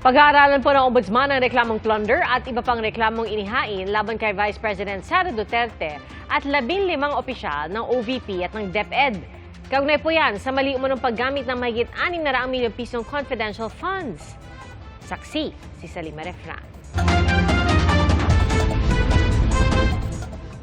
Pag-aaralan po ng Ombudsman ang reklamong plunder at iba pang reklamong inihain laban kay Vice President Sara Duterte at 15 opisyal ng OVP at ng DepEd. Kaugnay po yan sa mali umunong paggamit ng mahigit 600 milyong pisong confidential funds. Saksi si Salima Refran.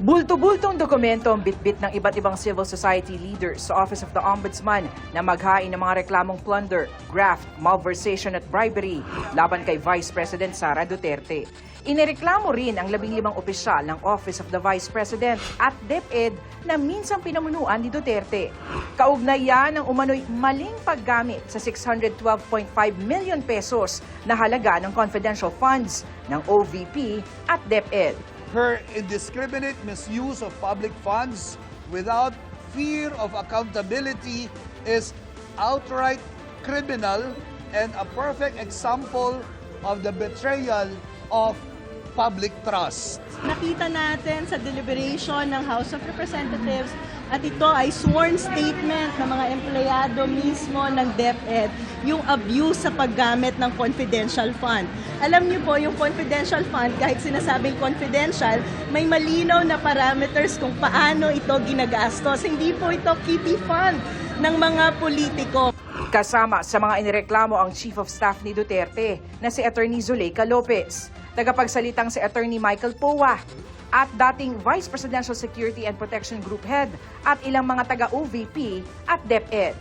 Bulto-bultong dokumento ang bitbit ng iba't ibang civil society leaders sa Office of the Ombudsman na maghain ng mga reklamong plunder, graft, malversation at bribery laban kay Vice President Sara Duterte. Inireklamo rin ang 15 opisyal ng Office of the Vice President at DepEd na minsang pinamunuan ni Duterte. Kaugnay yan ang umano'y maling paggamit sa 612.5 million pesos na halaga ng confidential funds ng OVP at DepEd. Her indiscriminate misuse of public funds without fear of accountability is outright criminal and a perfect example of the betrayal of public trust. Nakita natin sa deliberation ng House of Representatives at ito ay sworn statement ng mga empleyado mismo ng DepEd, yung abuse sa paggamit ng confidential fund. Alam niyo po, yung confidential fund, kahit sinasabing confidential, may malinaw na parameters kung paano ito ginagastos. Hindi po ito kitty fund ng mga politiko. Kasama sa mga inireklamo ang Chief of Staff ni Duterte na si Attorney Zuleika Lopez, tagapagsalitang si Attorney Michael Powa, at dating Vice Presidential Security and Protection Group Head at ilang mga taga-OVP at DepEd.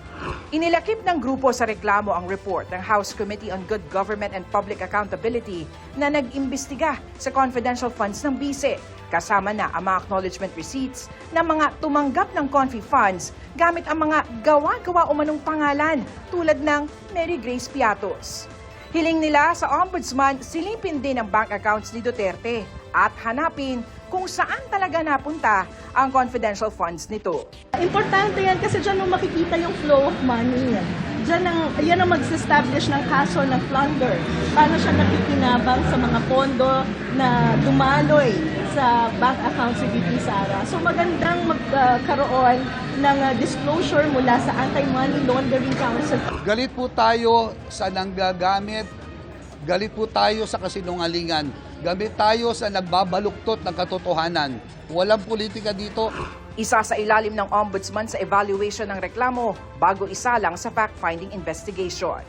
Inilakip ng grupo sa reklamo ang report ng House Committee on Good Government and Public Accountability na nag-imbestiga sa confidential funds ng BISE, kasama na ang mga acknowledgement receipts ng mga tumanggap ng confi funds gamit ang mga gawa-gawa umanong pangalan tulad ng Mary Grace Piatos. Hiling nila sa Ombudsman silipin din ang bank accounts ni Duterte at hanapin kung saan talaga napunta ang confidential funds nito. Importante yan kasi dyan mo makikita yung flow of money. Yan ang mag-establish ng kaso ng plunder. Paano siya nakikinabang sa mga pondo na dumaloy sa bank account si VP Sara. So magandang magkaroon ng disclosure mula sa Anti-Money Laundering Council. Galit po tayo sa nanggagamit, galit po tayo sa kasinungalingan, galit tayo sa nagbabaluktot ng katotohanan. Walang politika dito. Isa sa ilalim ng Ombudsman sa evaluation ng reklamo bago isalang sa fact-finding investigation.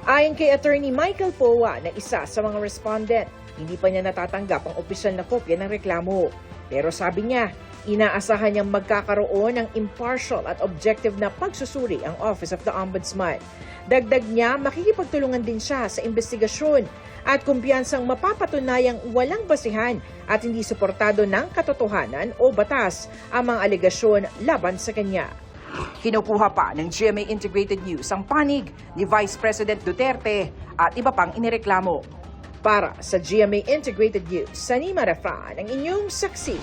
Ayon kay Attorney Michael Powa na isa sa mga respondent, hindi pa niya natatanggap ang opisyal na kopya ng reklamo. Pero sabi niya, inaasahan niyang magkakaroon ng impartial at objective na pagsusuri ang Office of the Ombudsman. Dagdag niya, makikipagtulungan din siya sa investigasyon at kumpiyansang mapapatunayang walang basihan at hindi suportado ng katotohanan o batas ang mga alegasyon laban sa kanya. Kinukuha pa ng GMA Integrated News ang panig ni Vice President Duterte at iba pang inireklamo. Para sa GMA Integrated News, Salima Refran ang inyong saksi.